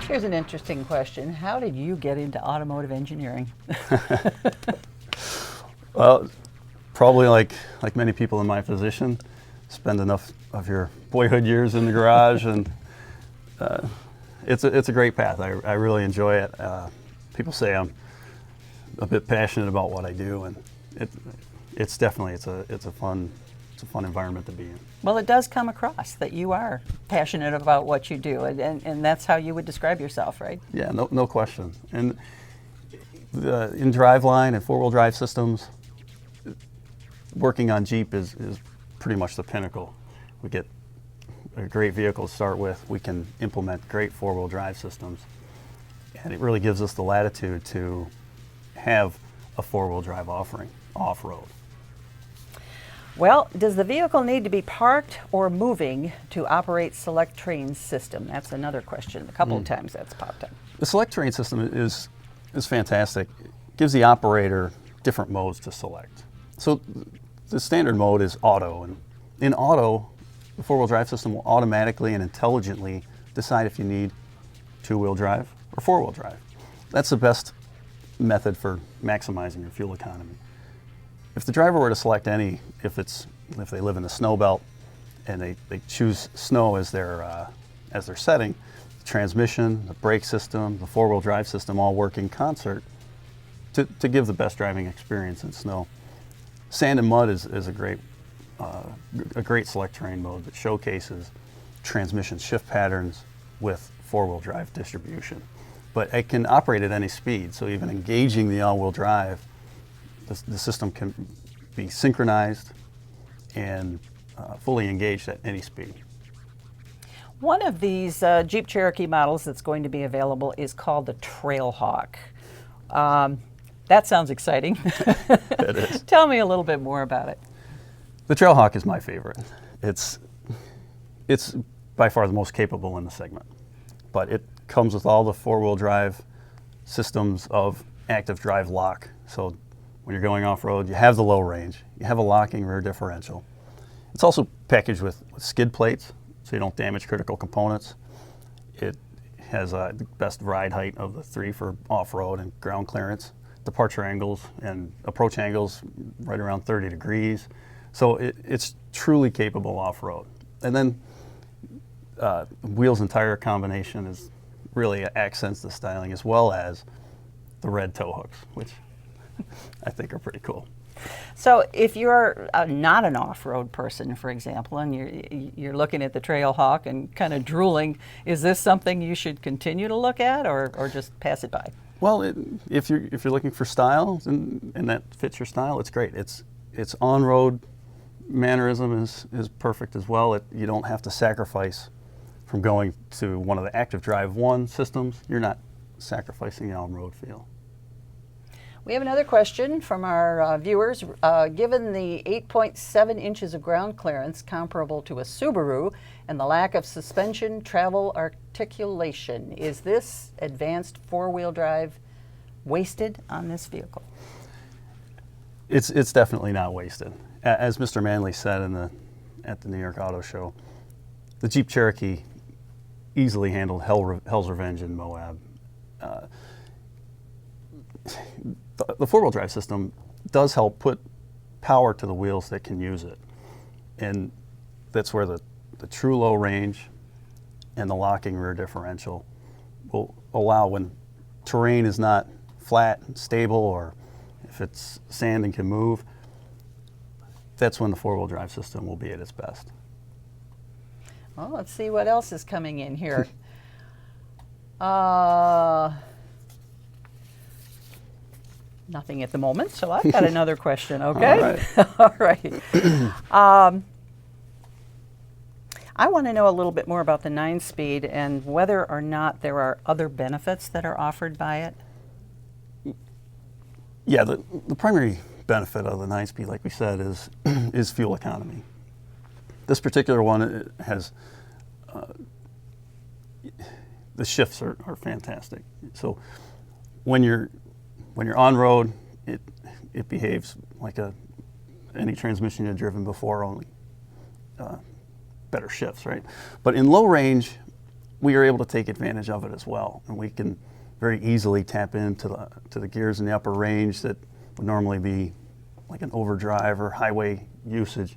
Here's an interesting question. How did you get into automotive engineering? Well, probably like many people in my position, spend enough of your boyhood years in the garage, and it's a great path. I really enjoy it. People say I'm a bit passionate about what I do, and it's definitely it's a fun environment to be in. Well, it does come across that you are passionate about what you do, and that's how you would describe yourself, right? Yeah, no question. And in driveline and four-wheel drive systems, working on Jeep is pretty much the pinnacle. We get a great vehicle to start with. We can implement great four-wheel drive systems, and it really gives us the latitude to have a four-wheel drive offering off-road. Well, does the vehicle need to be parked or moving to operate Select Train's system? That's another question. A couple of times that's popped up. The Select Train system is fantastic. It gives the operator different modes to select. So the standard mode is auto, and in auto, the four-wheel drive system will automatically and intelligently decide if you need two-wheel drive or four-wheel drive. That's the best method for maximizing your fuel economy. If the driver were to select any, if they live in the snow belt and they choose snow as their setting, the transmission, the brake system, the four-wheel drive system all work in concert to give the best driving experience in snow. Sand and mud is a great select terrain mode that showcases transmission shift patterns with four-wheel drive distribution. But it can operate at any speed, so even engaging the all-wheel drive, the system can be synchronized and fully engaged at any speed. One of these Jeep Cherokee models that's going to be available is called the Trailhawk. That sounds exciting. It is. Tell me a little bit more about it. The Trailhawk is my favorite. It's by far the most capable in the segment, but it comes with all the four-wheel drive systems of active drive lock. So when you're going off-road, you have the low range, you have a locking rear differential. It's also packaged with skid plates, so you don't damage critical components. It has the best ride height of the three for off-road and ground clearance. Departure angles and approach angles right around 30 degrees. So it's truly capable off-road. And then wheels and tire combination really accents the styling, as well as the red tow hooks, which I think are pretty cool. So if you're not an off-road person, for example, and you're looking at the Trailhawk and kind of drooling, is this something you should continue to look at, or just pass it by? Well, if you're looking for style and that fits your style, it's great. Its on-road mannerism is perfect as well. You don't have to sacrifice from going to one of the active drive 1 systems. You're not sacrificing the on-road feel. We have another question from our viewers. Given the 8.7 inches of ground clearance comparable to a Subaru and the lack of suspension travel articulation, is this advanced four-wheel drive wasted on this vehicle? It's definitely not wasted. As Mr. Manley said at the New York Auto Show, the Jeep Cherokee easily handled Hell's Revenge in Moab. The four-wheel drive system does help put power to the wheels that can use it. And that's where the true low range and the locking rear differential will allow, when terrain is not flat and stable, or if it's sand and can move, that's when the four-wheel drive system will be at its best. Well, let's see what else is coming in here. Nothing at the moment, so I've got another question, okay? All right. I want to know a little bit more about the 9-speed and whether or not there are other benefits that are offered by it. Yeah, the primary benefit of the 9-speed, like we said, is fuel economy. This particular one has the shifts are fantastic. So when you're on road, it behaves like any transmission you've driven before, only better shifts, right? But in low range, we are able to take advantage of it as well, and we can very easily tap into the gears in the upper range that would normally be like an overdrive or highway usage.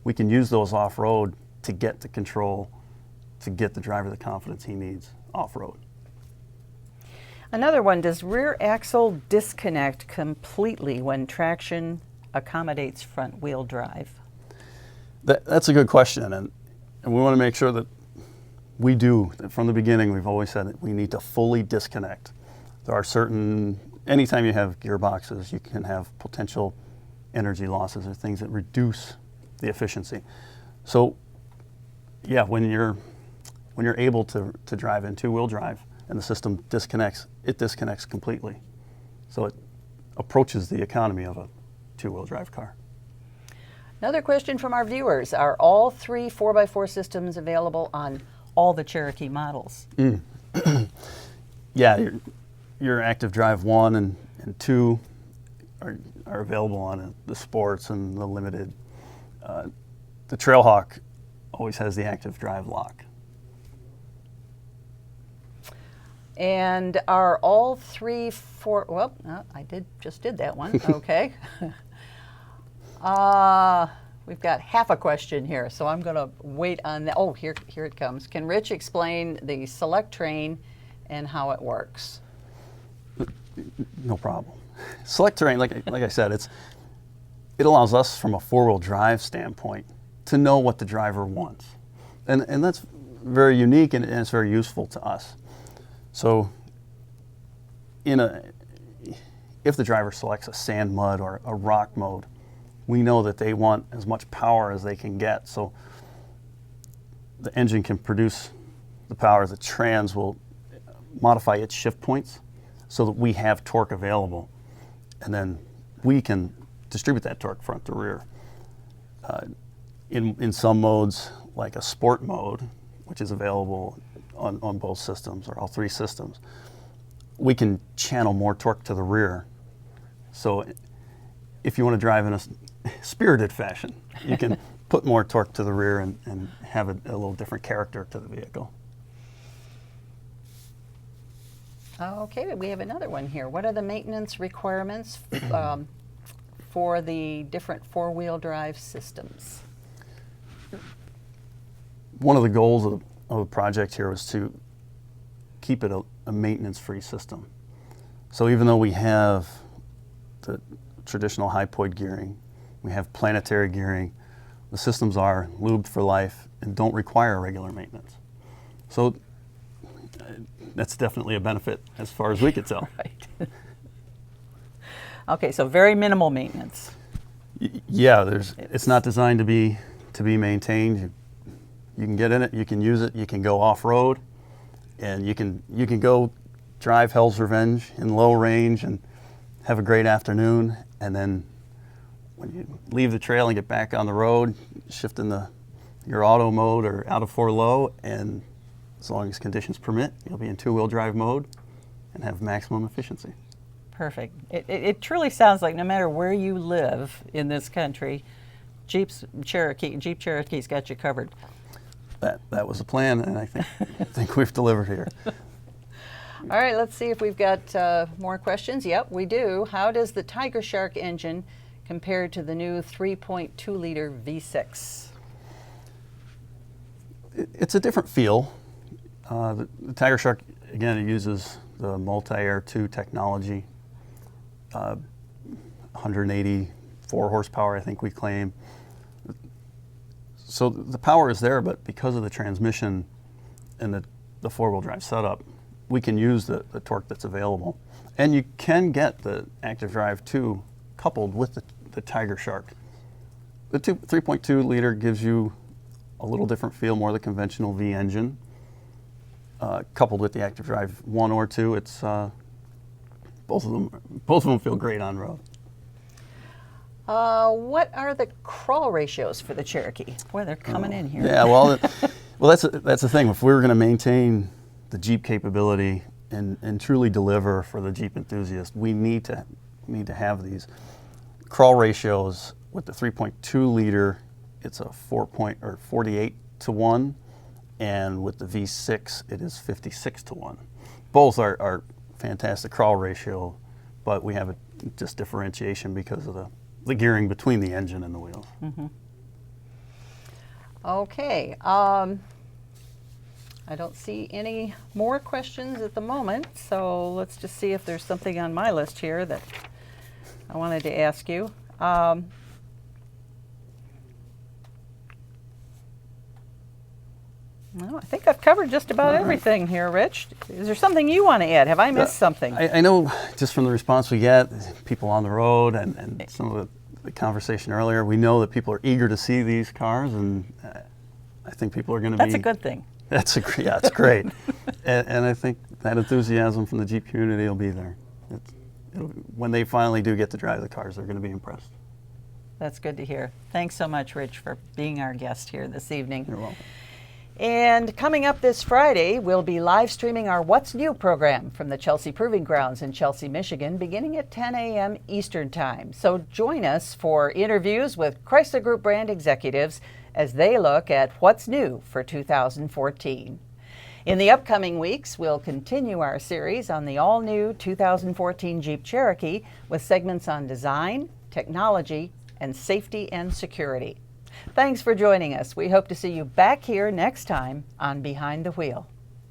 We can use those off-road to get the control, to get the driver the confidence he needs off-road. Another one, does rear axle disconnect completely when traction accommodates front wheel drive? That's a good question, and we want to make sure that we do. From the beginning, we've always said that we need to fully disconnect. There are certain, anytime you have gearboxes, you can have potential energy losses or things that reduce the efficiency. So yeah, when you're able to drive in two-wheel drive and the system disconnects, it disconnects completely. So it approaches the economy of a two-wheel drive car. Another question from our viewers, are all three 4x4 systems available on all the Cherokee models? Yeah, your Active Drive 1 and 2 are available on the Sports and the Limited. The Trailhawk always has the Active Drive lock. And are all three well, I just did that one, okay. We've got half a question here, so I'm going to wait on that. Oh, here it comes. Can Rich explain the Select Terrain and how it works? No problem. Select Terrain, like I said, it allows us from a four-wheel drive standpoint to know what the driver wants, and that's very unique and it's very useful to us. So, if the driver selects a sand, mud, or a rock mode, we know that they want as much power as they can get. So the engine can produce the power. The trans will modify its shift points so that we have torque available. And then we can distribute that torque front to rear. In some modes, like a sport mode, which is available on both systems or all three systems, we can channel more torque to the rear. So if you want to drive in a spirited fashion, you can put more torque to the rear and have a little different character to the vehicle. Okay, we have another one here. What are the maintenance requirements for the different four-wheel drive systems? One of the goals of the project here was to keep it a maintenance-free system. So even though we have the traditional high-poid gearing, we have planetary gearing, the systems are lubed for life and don't require regular maintenance. So that's definitely a benefit as far as we could tell. Right. Okay, so very minimal maintenance. Yeah, it's not designed to be maintained. You can get in it, you can use it, you can go off-road, and you can go drive Hell's Revenge in low range and have a great afternoon, and then when you leave the trail and get back on the road, shift in your auto mode or out of 4 low, and as long as conditions permit, you'll be in two-wheel drive mode and have maximum efficiency. Perfect. It truly sounds like no matter where you live in this country, Jeep Cherokee's got you covered. That was the plan, and I think we've delivered here. All right, let's see if we've got more questions. Yep, we do. How does the Tiger Shark engine compare to the new 3.2-liter V6? It's a different feel. The Tiger Shark, again, it uses the multi-air 2 technology, 184 horsepower, I think we claim. So the power is there, but because of the transmission and the four-wheel drive setup, we can use the torque that's available. And you can get the Active Drive 2 coupled with the Tiger Shark. The 3.2 liter gives you a little different feel, more the conventional V engine. Coupled with the Active Drive 1 or 2, it's both of them feel great on road. What are the crawl ratios for the Cherokee? Boy, they're coming in here. Yeah, well, that's the thing. If we were going to maintain the Jeep capability and truly deliver for the Jeep enthusiast, we need to have these crawl ratios. With the 3.2 liter, it's a 48 50-1, and with the V6 it is 56-1. Both are fantastic crawl ratio, but we have a just differentiation because of the gearing between the engine and the wheels. Okay. I don't see any more questions at the moment, so let's just see if there's something on my list here that I wanted to ask you. Well, I think I've covered just about everything here, Rich. Is there something you want to add? Have I missed something? I know just from the response we get, people on the road and some of the conversation earlier, we know that people are eager to see these cars, and I think people are going to be... That's a good thing. Yeah, it's great. and I think that enthusiasm from the Jeep community will be there. When they finally do get to drive the cars, they're going to be impressed. That's good to hear. Thanks so much, Rich, for being our guest here this evening. You're welcome. And coming up this Friday, we'll be live streaming our What's New program from the Chelsea Proving Grounds in Chelsea, Michigan, beginning at 10 a.m. Eastern Time. So join us for interviews with Chrysler Group brand executives as they look at what's new for 2014. In the upcoming weeks, we'll continue our series on the all-new 2014 Jeep Cherokee with segments on design, technology, and safety and security. Thanks for joining us. We hope to see you back here next time on Behind the Wheel.